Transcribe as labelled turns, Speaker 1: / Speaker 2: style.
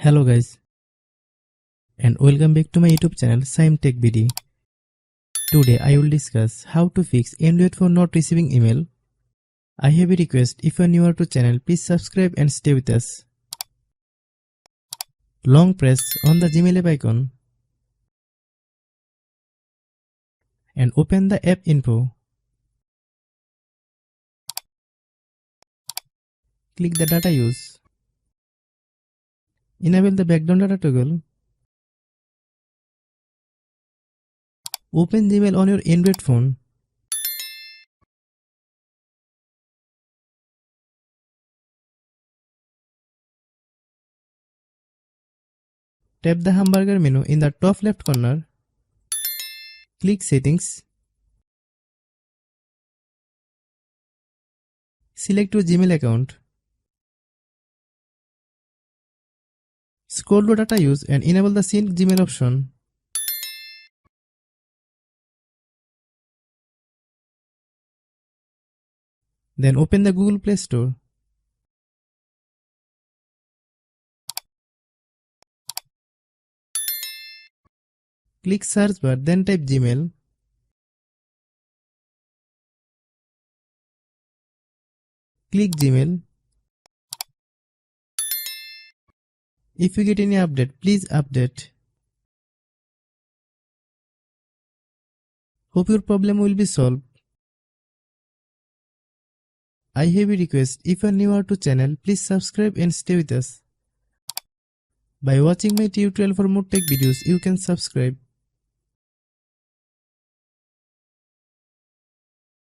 Speaker 1: Hello guys, and welcome back to my YouTube channel Shaem Tech BD. Today I will discuss how to fix Android phone not receiving email. I have a request, if you are newer to channel, please subscribe and stay with us. Long press on the Gmail app icon and open the app info. Click the data use. Enable the background data toggle. Open Gmail on your Android phone. Tap the hamburger menu in the top left corner. Click Settings. Select your Gmail account. Scroll to data use and enable the sync Gmail option. Then open the Google Play Store. Click search bar, then type Gmail. Click Gmail. If you get any update, please update. Hope your problem will be solved. I have a request, if you are newer to channel, please subscribe and stay with us. By watching my tutorial for more tech videos, you can subscribe.